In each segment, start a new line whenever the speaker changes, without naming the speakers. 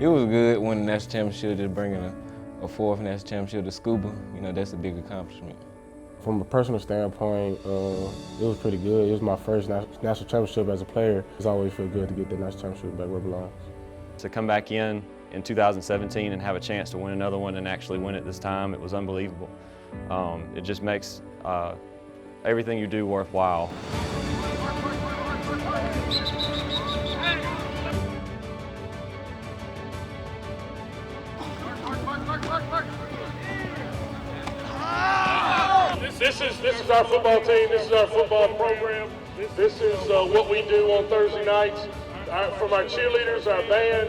It was good winning the national championship, just bringing a fourth national championship to scuba. You know, that's a big accomplishment.
From a personal standpoint, it was pretty good. It was my first national championship as a player. It's always feel good to get the national championship back where it belongs.
To come back in 2017 and have a chance to win another one and actually win it this time, it was unbelievable. It just makes everything you do worthwhile.
This is our football team. This is our football program. This is what we do on Thursday nights. From our cheerleaders, our band,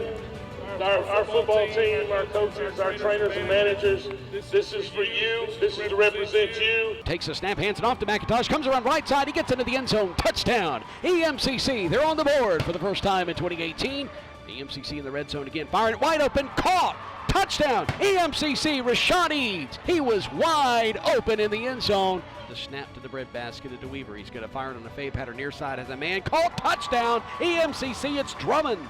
our football team, our coaches, our trainers and managers. This is for you. This is to represent you.
Takes a snap, hands it off to McIntosh, comes around right side, he gets into the end zone, touchdown. EMCC, they're on the board for the first time in 2018. EMCC in the red zone again, firing it wide open, caught, touchdown. EMCC, Rashad Eads, he was wide open in the end zone. The snap to the breadbasket of DeWeaver. He's going to fire it on a fade pattern near side, has a man called, touchdown. EMCC, it's Drummond.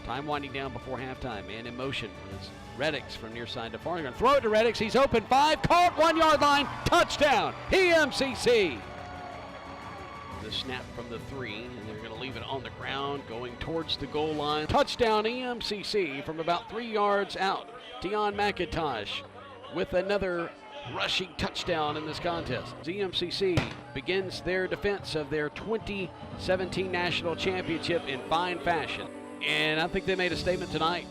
Time winding down before halftime. Man in motion. It's Reddix from near side to far. Going to throw it to Reddix. He's open 5. Caught 1 yard line. Touchdown. EMCC. The snap from the 3. And they're going to leave it on the ground going towards the goal line. Touchdown EMCC from about 3 yards out. Deion McIntosh with another rushing touchdown in this contest. EMCC begins their defense of their 2017 national championship in fine fashion. And I think they made a statement tonight.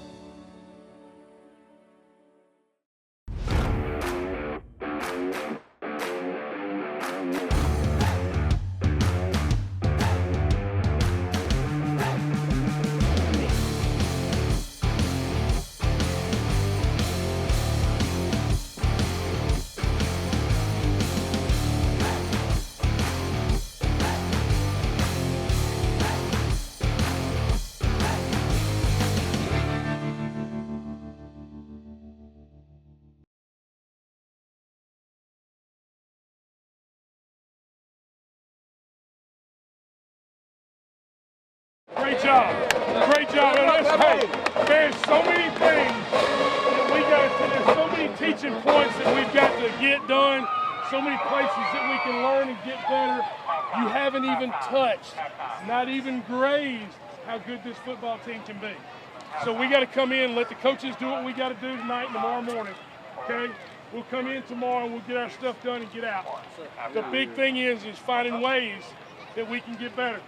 Great job. Great job. Hey, there's so many things that we got to, there's so many teaching points that we've got to get done, so many places that we can learn and get better. You haven't even touched, not even grazed how good this football team can be. So we got to come in, let the coaches do what we got to do tonight and tomorrow morning, okay? We'll come in tomorrow and we'll get our stuff done and get out. The big thing is finding ways that we can get better.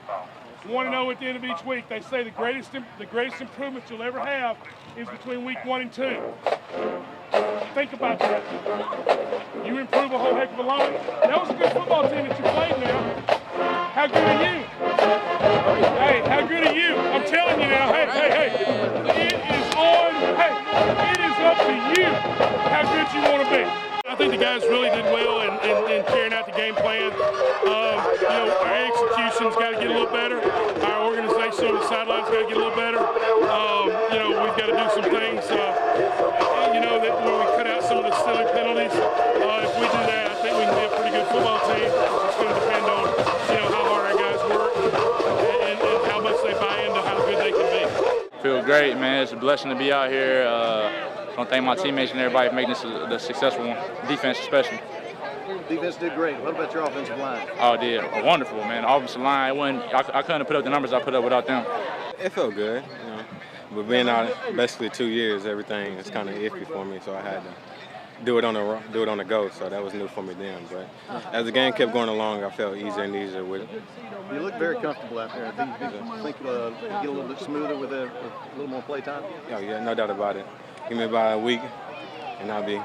1-0 at the end of each week. They say the greatest improvement you'll ever have is between week 1 and 2. Think about that. You improve a whole heck of a lot. That was a good football team that you played now. How good are you? Hey, how good are you? I'm telling you now, hey. It is on, it is up to you how good you want to be. I think the guys really did well in carrying out the game plan. Our execution's got to get a little better. Our organization on the sidelines got to get a little better. We've got to do some things, that where we cut out some of the silly penalties. If we do that, I think we can be a pretty good football team. It's just going to depend on, how hard our guys work and how much they buy into how good they can be.
Feels great, man. It's a blessing to be out here. I want to thank my teammates and everybody for making this a successful one. Defense especially.
Defense did great. What about your offensive line?
Oh, it did wonderful, man. The offensive line, I couldn't put up the numbers I put up without them.
It felt good, But being out basically 2 years, everything is kind of iffy for me, so I had to do it on the go. So that was new for me then. But as the game kept going along, I felt easier and easier with it.
You look very comfortable out there. Do you think you'll get a little bit smoother with a little more play time?
Oh yeah, no doubt about it. Give me about a week, and I'll be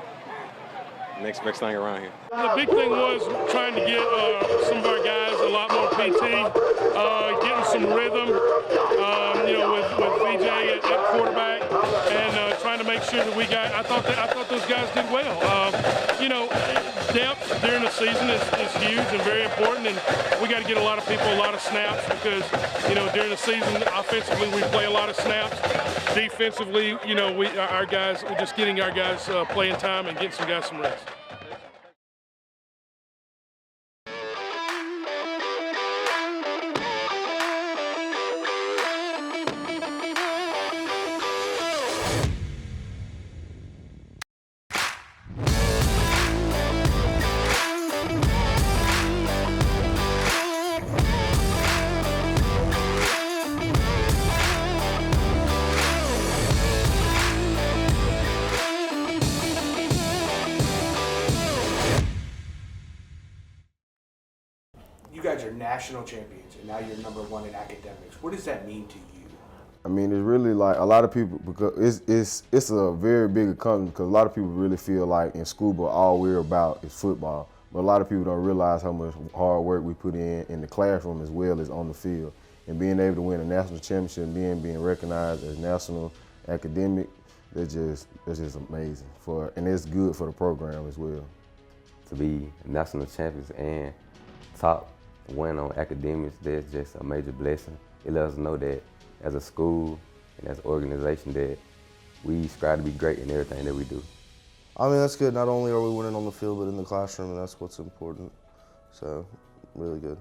next best thing around here.
The big thing was trying to get some of our guys a lot more PT, getting some rhythm, with VJ at quarterback, and trying to make sure that we got. I thought those guys did well. Depth during the season is huge and very important, and we got to get a lot of people a lot of snaps because during the season offensively we play a lot of snaps. Defensively, we're just getting our guys playing time and getting some guys some rest.
you guys are national champions, and now you're #1 in academics. What does that mean to you?
I mean, it's really like a lot of people, because it's a very big accomplishment, because a lot of people really feel like in school, all we're about is football. But a lot of people don't realize how much hard work we put in the classroom as well as on the field. And being able to win a national championship and then being recognized as national academic, that's just amazing. And it's good for the program as well.
To be national champions and top one on academics, that's just a major blessing. It lets us know that as a school and as an organization that we strive to be great in everything that we do.
I mean, that's good. Not only are we winning on the field, but in the classroom, and that's what's important. So, really good.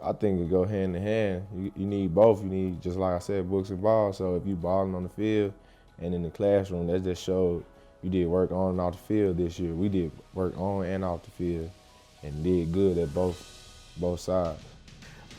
I think it go hand in hand. You need both. You need, just like I said, books and balls. So if you balling on the field and in the classroom, that just showed you did work on and off the field this year. We did work on and off the field and did good at both sides.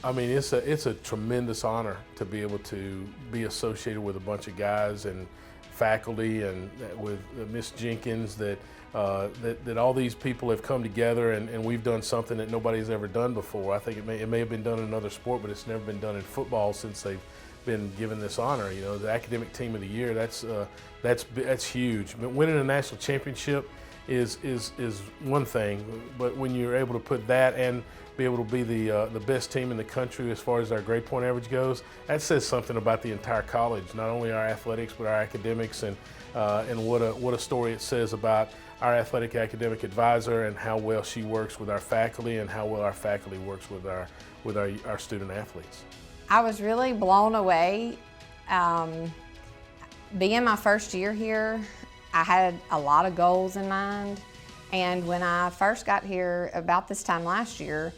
I mean, it's a tremendous honor to be able to be associated with a bunch of guys and faculty and with Miss Jenkins that all these people have come together and we've done something that nobody's ever done before. I think it may have been done in another sport, but it's never been done in football since they've been given this honor. You know, the academic team of the year, that's huge. But winning a national championship is one thing, but when you're able to put that and be able to be the best team in the country as far as our grade point average goes, that says something about the entire college, not only our athletics but our academics, and what a story it says about our athletic academic advisor and how well she works with our faculty and how well our faculty works with our student athletes.
I was really blown away. Being my first year here, I had a lot of goals in mind, and when I first got here about this time last year,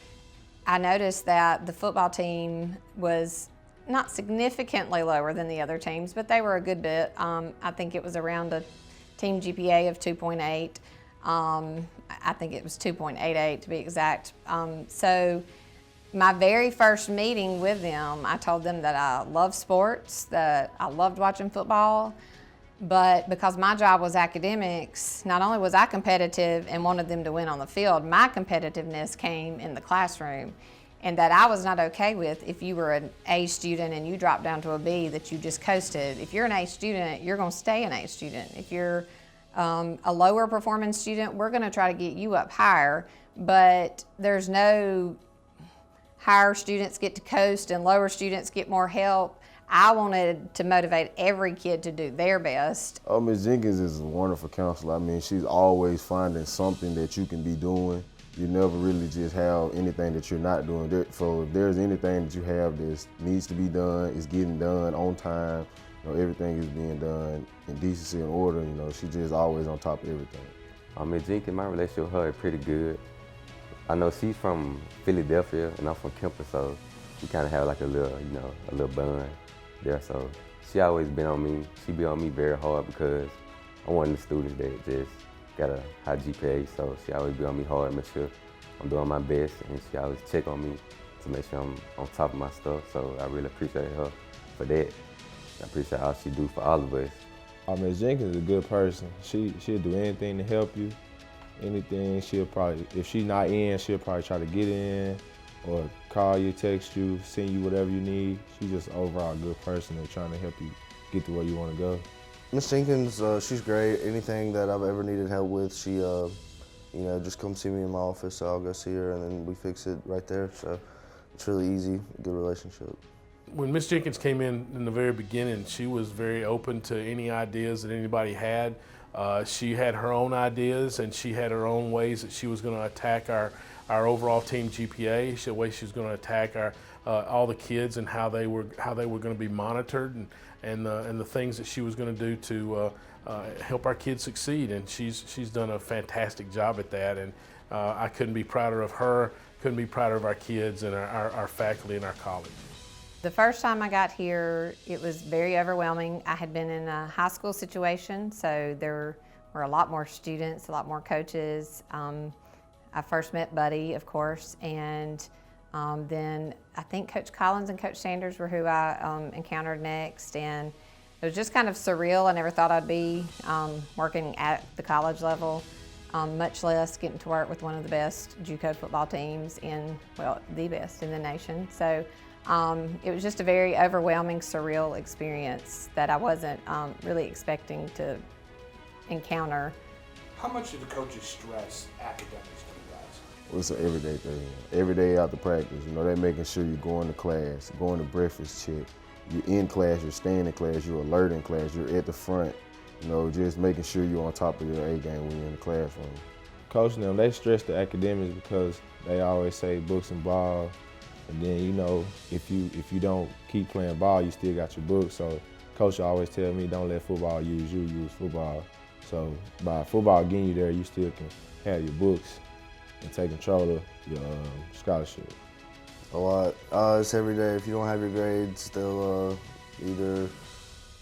I noticed that the football team was not significantly lower than the other teams, but they were a good bit. I think it was around a team GPA of 2.8. I think it was 2.88 to be exact. So my very first meeting with them, I told them that I love sports, that I loved watching football, but because my job was academics, not only was I competitive and wanted them to win on the field, my competitiveness came in the classroom, and that I was not okay with if you were an A student and you dropped down to a B, that you just coasted. If you're an A student, you're gonna stay an A student. If you're a lower performing student, we're gonna try to get you up higher, but there's no higher students get to coast and lower students get more help. I wanted to motivate every kid to do their best.
Ms. Jenkins is a wonderful counselor. I mean, she's always finding something that you can be doing. You never really just have anything that you're not doing. So if there's anything that you have that needs to be done, it's getting done on time. You know, everything is being done in decency and order. You know, she's just always on top of everything.
Ms. Jenkins, my relationship with her is pretty good. I know she's from Philadelphia and I'm from Kemper, so we kind of have like a little bond there. So she always been on me. She be on me very hard because I'm one of the students that just got a high GPA, so she always be on me hard, make sure I'm doing my best, and she always check on me to make sure I'm on top of my stuff. So I really appreciate her for that. I appreciate all she do for all of us.
Ms. Jenkins is a good person. She'll do anything to help you. Anything, she'll probably, if she's not in, she'll probably try to get in or call you, text you, send you whatever you need. She's just overall a good person and trying to help you get to where you want to go.
Miss Jenkins, she's great. Anything that I've ever needed help with, she, just come see me in my office, so I'll go see her and then we fix it right there. So it's really easy, good relationship.
When Miss Jenkins came in the very beginning, she was very open to any ideas that anybody had. She had her own ideas and she had her own ways that she was going to attack our overall team GPA, the way she was going to attack all the kids and how they were going to be monitored and the things that she was going to do to help our kids succeed. And she's done a fantastic job at that. And I couldn't be prouder of her, couldn't be prouder of our kids and our faculty and our college.
The first time I got here, it was very overwhelming. I had been in a high school situation, so there were a lot more students, a lot more coaches. I first met Buddy, of course, and then I think Coach Collins and Coach Sanders were who I encountered next, and it was just kind of surreal. I never thought I'd be working at the college level. much less getting to work with one of the best JUCO football teams well, the best in the nation. So it was just a very overwhelming, surreal experience that I wasn't really expecting to encounter.
How much do the coaches stress academics to you guys?
Well, it's an everyday thing. Every day after practice, they're making sure you're going to class, going to breakfast check. You're in class, you're staying in class, you're alert in class, you're at the front. Just making sure you're on top of your A game when you're in the classroom.
Coach them, they stress the academics because they always say books and ball. And then, if you don't keep playing ball, you still got your books. So coach always tell me, don't let football use you, use football. So by football getting you there, you still can have your books and take control of your scholarship.
A lot. It's every day. If you don't have your grades, they'll either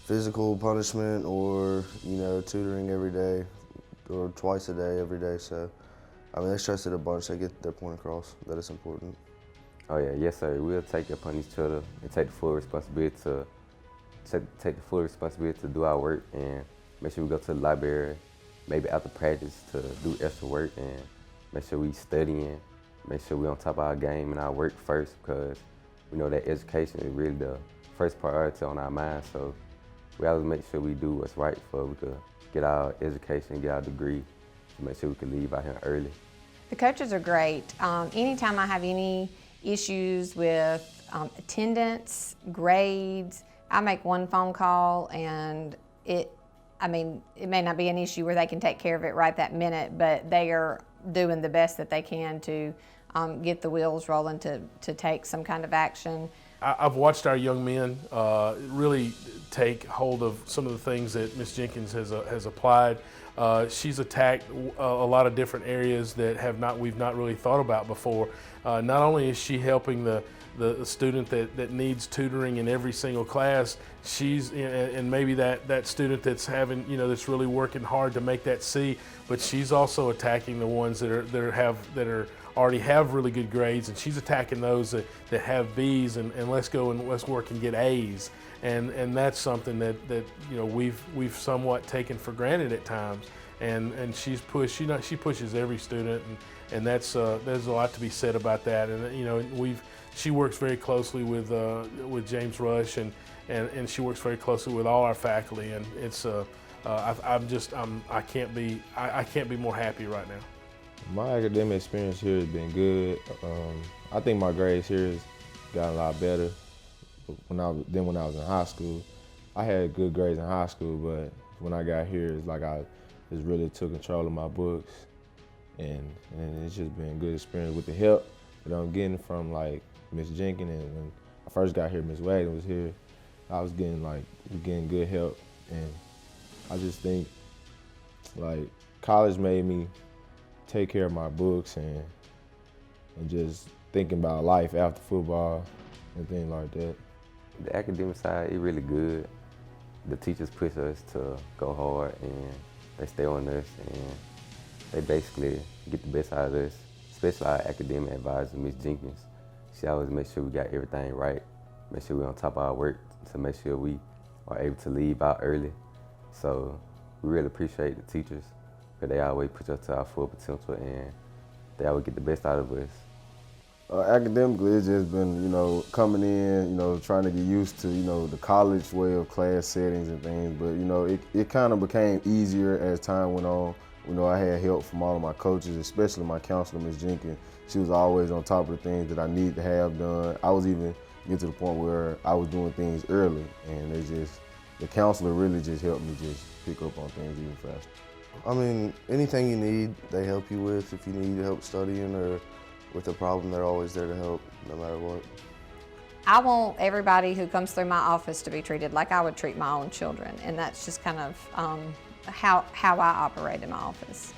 physical punishment or, tutoring every day or twice a day, every day. So, they stress it a bunch. They get their point across that it's important.
Oh yeah, yes sir. We'll take it upon each other and take the full responsibility to do our work and make sure we go to the library, maybe after practice to do extra work and make sure we studying, make sure we on top of our game and our work first because we know that education is really the first priority on our mind. So we always make sure we do what's right for we could get our education, get our degree, to make sure we can leave out here early.
The coaches are great. Anytime I have any issues with attendance, grades, I make one phone call and it may not be an issue where they can take care of it right that minute, but they are doing the best that they can to get the wheels rolling to take some kind of action.
I've watched our young men really take hold of some of the things that Ms. Jenkins has applied. She's attacked a lot of different areas that we've not really thought about before. Not only is she helping the student that needs tutoring in every single class, and maybe that student that's having, that's really working hard to make that C, but she's also attacking the ones that already have really good grades, and she's attacking those that have B's and let's go and let's work and get A's. And that's something that we've somewhat taken for granted at times. And she pushes every student, and that's there's a lot to be said about that. And she works very closely with James Rush, and she works very closely with all our faculty, and it's I can't be more happy right now.
My academic experience here has been good. I think my grades here has gotten a lot better when I was in high school. I had good grades in high school, but when I got here, it's like I just really took control of my books, and it's just been a good experience with the help that I'm getting from like Miss Jenkins. And when I first got here, Miss Wagner was here. I was getting good help, and I just think like college made me take care of my books and just thinking about life after football and things like that.
The academic side is really good. The teachers push us to go hard and they stay on us and they basically get the best out of us, especially our academic advisor, Ms. Jenkins. She always makes sure we got everything right, make sure we're on top of our work to make sure we are able to leave out early. So we really appreciate the teachers because they always push us to our full potential and they always get the best out of us.
Academically, it's just been, coming in, trying to get used to, the college way of class settings and things. But, it kind of became easier as time went on. I had help from all of my coaches, especially my counselor, Ms. Jenkins. She was always on top of the things that I needed to have done. I was even getting to the point where I was doing things early, and the counselor really just helped me just pick up on things even faster.
Anything you need, they help you with. If you need help studying or with a problem, they're always there to help, no matter what.
I want everybody who comes through my office to be treated like I would treat my own children, and that's just kind of how I operate in my office.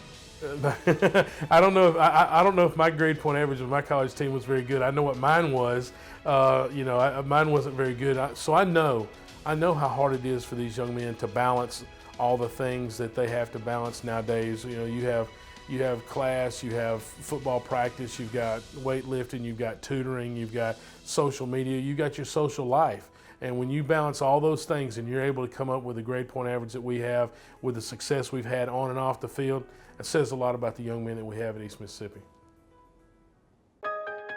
I don't know if my grade point average of my college team was very good. I know what mine was. Mine wasn't very good. So I know how hard it is for these young men to balance all the things that they have to balance nowadays. You have class, you have football practice, you've got weightlifting, you've got tutoring, you've got social media, you've got your social life. And when you balance all those things and you're able to come up with a grade point average that we have, with the success we've had on and off the field, it says a lot about the young men that we have at East Mississippi.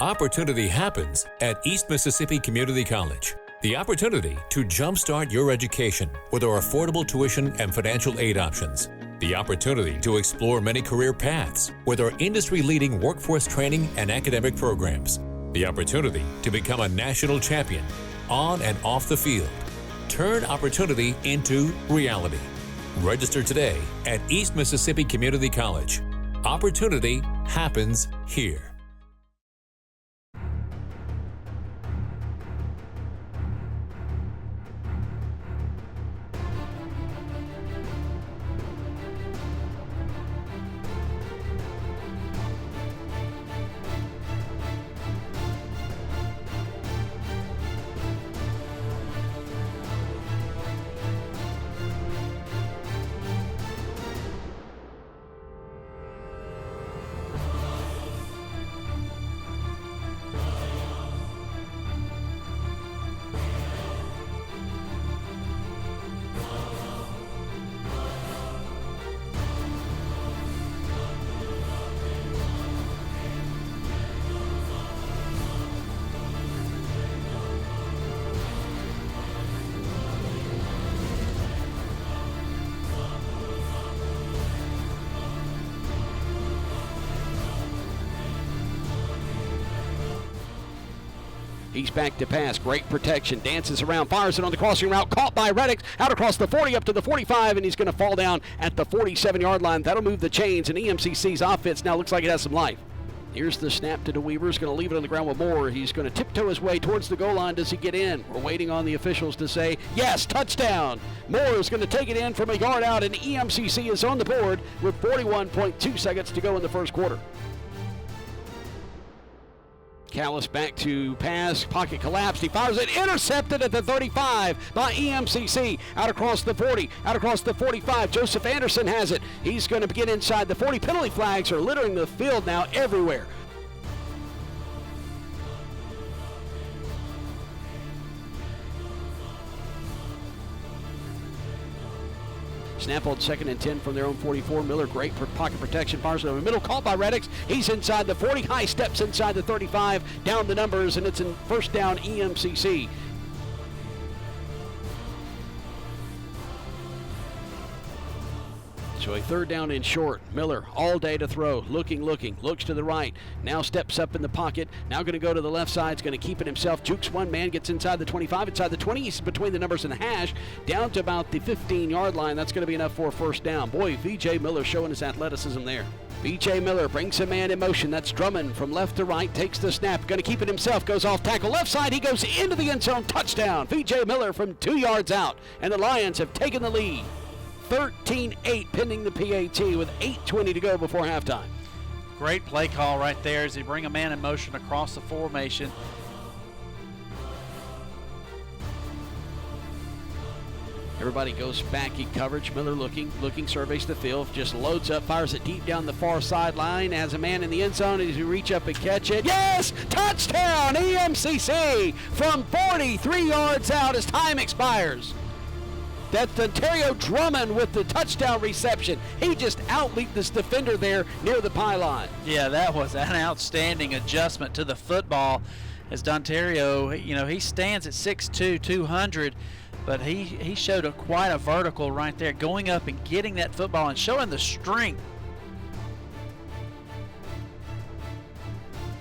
Opportunity happens at East Mississippi Community College. The opportunity to jumpstart your education with our affordable tuition and financial aid options. The opportunity to explore many career paths with our industry-leading workforce training and academic programs. The opportunity to become a national champion on and off the field. Turn opportunity into reality. Register today at East Mississippi Community College. Opportunity happens here.
He's back to pass. Great protection. Dances around. Fires it on the crossing route. Caught by Reddick. Out across the 40 up to the 45, and he's going to fall down at the 47-yard line. That'll move the chains, and EMCC's offense now looks like it has some life. Here's the snap to DeWeaver. He's going to leave it on the ground with Moore. He's going to tiptoe his way towards the goal line. Does he get in? We're waiting on the officials to say, yes, touchdown. Moore is going to take it in from a yard out, and EMCC is on the board with 41.2 seconds to go in the first quarter. Callis back to pass, pocket collapsed, he fires it, intercepted at the 35 by EMCC, out across the 40, out across the 45, Joseph Anderson has it, he's going to get inside the 40, penalty flags are littering the field now everywhere. Snap on 2nd and 10 from their own 44. Miller, great for pocket protection. Fires it over the middle. Caught by Reddick. He's inside the 40. High steps inside the 35. Down the numbers, and it's in first down EMCC. So a third down and short. Miller all day to throw. Looking. Looks to the right. Now steps up in the pocket. Now going to go to the left side. He's going to keep it himself. Jukes one man. Gets inside the 25. Inside the 20. He's between the numbers and the hash. Down to about the 15-yard line. That's going to be enough for a first down. Boy, V.J. Miller showing his athleticism there. V.J. Miller brings a man in motion. That's Drummond from left to right. Takes the snap. Going to keep it himself. Goes off tackle. Left side. He goes into the end zone. Touchdown. V.J. Miller from 2 yards out. And the Lions have taken the lead. 13-8 pending the PAT with 8:20 to go before halftime.
Great play call right there as they bring a man in motion across the formation.
Everybody goes back in coverage. Miller looking, surveys the field, just loads up, fires it deep down the far sideline, has a man in the end zone as you reach up and catch it. Yes! Touchdown! EMCC from 43 yards out as time expires. That's Ontario Drummond with the touchdown reception. He just outleaped this defender there near the pylon.
Yeah, that was an outstanding adjustment to the football as Ontario, he stands at 6'2", 200, but he showed quite a vertical right there, going up and getting that football and showing the strength.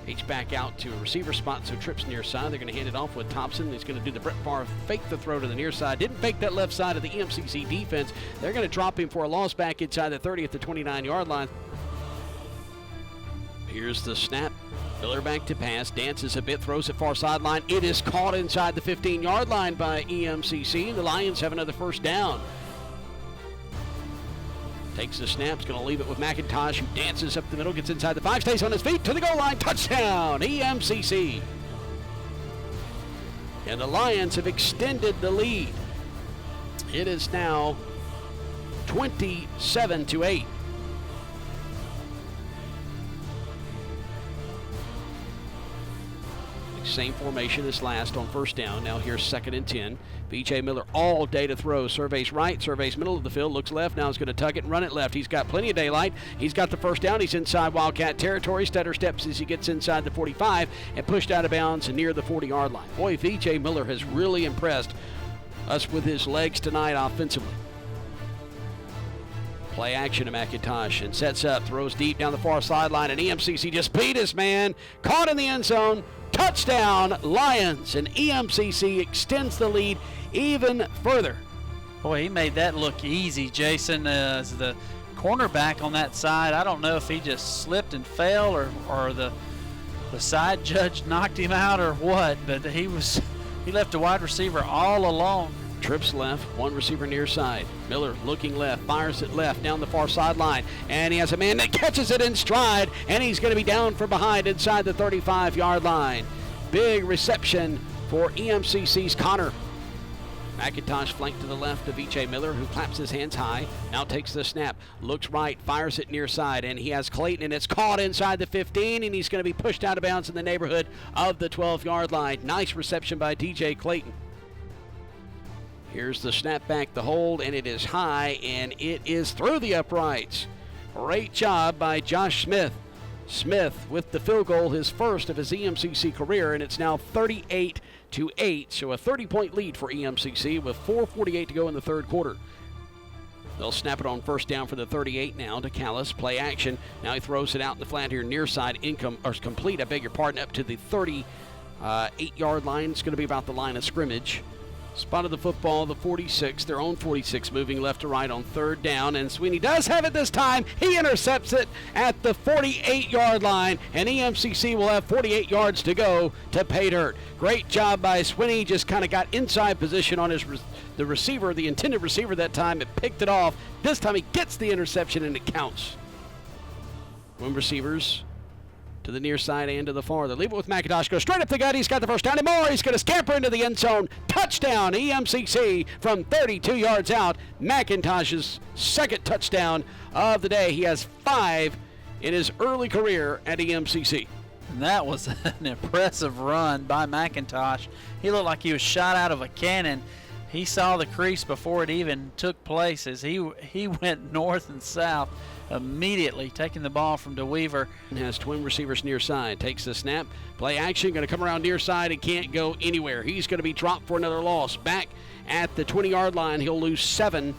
H-back out to a receiver spot, so trips near side. They're going to hand it off with Thompson. He's going to do the Brett Favre fake the throw to the near side. Didn't fake that left side of the EMCC defense. They're going to drop him for a loss back inside the 30 at the 29-yard line. Here's the snap. Miller back to pass, dances a bit, throws it far sideline. It is caught inside the 15-yard line by EMCC. The Lions have another first down. Takes the snap, going to leave it with McIntosh, who dances up the middle, gets inside the 5, stays on his feet to the goal line. Touchdown, EMCC. And the Lions have extended the lead. It is now 27-8. Same formation as last on first down. Now here's 2nd and 10. VJ Miller all day to throw. Surveys right, surveys middle of the field, looks left. Now he's going to tuck it and run it left. He's got plenty of daylight. He's got the first down. He's inside Wildcat territory. Stutter steps as he gets inside the 45 and pushed out of bounds near the 40-yard line. Boy, VJ Miller has really impressed us with his legs tonight offensively. Play action to McIntosh and sets up, throws deep down the far sideline, and EMCC just beat his man. Caught in the end zone. Touchdown, Lions, and EMCC extends the lead even further.
Boy, he made that look easy, Jason, as the cornerback on that side. I don't know if he just slipped and fell or the side judge knocked him out or what, but he left a wide receiver all alone.
Trips left, one receiver near side. Miller looking left, fires it left down the far sideline, and he has a man that catches it in stride, and he's going to be down from behind inside the 35-yard line. Big reception for EMCC's Connor. McIntosh flanked to the left of VJ Miller, who claps his hands high, now takes the snap, looks right, fires it near side, and he has Clayton, and it's caught inside the 15, and he's going to be pushed out of bounds in the neighborhood of the 12-yard line. Nice reception by DJ Clayton. Here's the snap back, the hold, and it is high, and it is through the uprights. Great job by Josh Smith. Smith with the field goal, his first of his EMCC career, and it's now 38-8, so a 30-point lead for EMCC with 4:48 to go in the third quarter. They'll snap it on first down for the 38 now to Callis. Play action. Now he throws it out in the flat here near side, complete, I beg your pardon, up to the 38-yard line. It's going to be about the line of scrimmage. Spotted the football, the 46, their own 46, moving left to right on third down, and Sweeney does have it this time. He intercepts it at the 48-yard line, and EMCC will have 48 yards to go to pay dirt. Great job by Sweeney, just kind of got inside position on the receiver, the intended receiver that time, and picked it off. This time he gets the interception, and it counts. One receivers to the near side and to the far. They leave it with McIntosh. Goes straight up the gut. He's got the first down and more. He's going to scamper into the end zone. Touchdown, EMCC from 32 yards out. McIntosh's second touchdown of the day. He has 5 in his early career at EMCC.
And that was an impressive run by McIntosh. He looked like he was shot out of a cannon. He saw the crease before it even took place as he went north and south immediately, taking the ball from DeWeaver.
Has twin receivers near side. Takes the snap. Play action. Going to come around near side and can't go anywhere. He's going to be dropped for another loss. Back at the 20-yard line. He'll lose 7.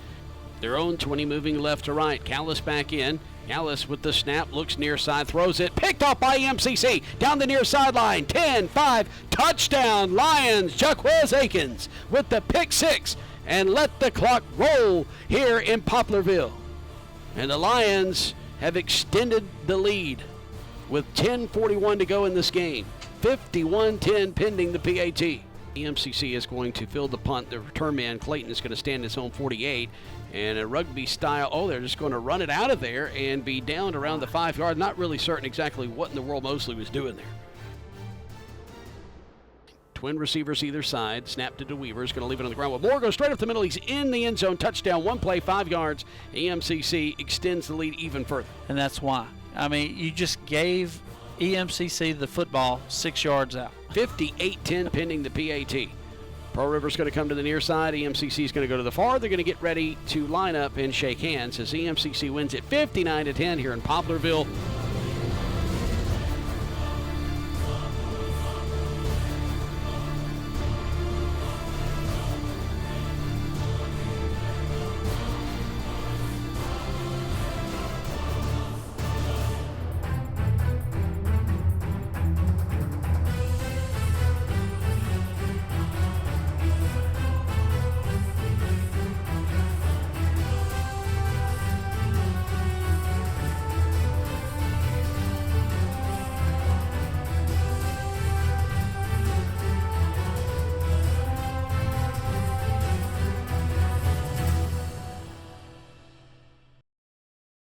Their own 20 moving left to right. Callis back in. Callis with the snap. Looks near side. Throws it. Picked off by EMCC. Down the near sideline. 10-5. Touchdown Lions. Jaquez Akins with the pick 6. And let the clock roll here in Poplarville. And the Lions have extended the lead with 10:41 to go in this game. 51-10 pending the PAT. EMCC is going to field the punt. The return man, Clayton, is going to stand his own 48. And a rugby style, they're just going to run it out of there and be down around the 5-yard. Not really certain exactly what in the world Mosley was doing there. Twin receivers either side. Snap to DeWeaver. Is going to leave it on the ground. Well, Moore goes straight up the middle. He's in the end zone. Touchdown. One play, 5 yards. EMCC extends the lead even further.
And that's why. I mean, you just gave EMCC the football 6 yards out.
58-10 pending the PAT. Pearl River's going to come to the near side. EMCC is going to go to the far. They're going to get ready to line up and shake hands as EMCC wins it 59-10 here in Poplarville.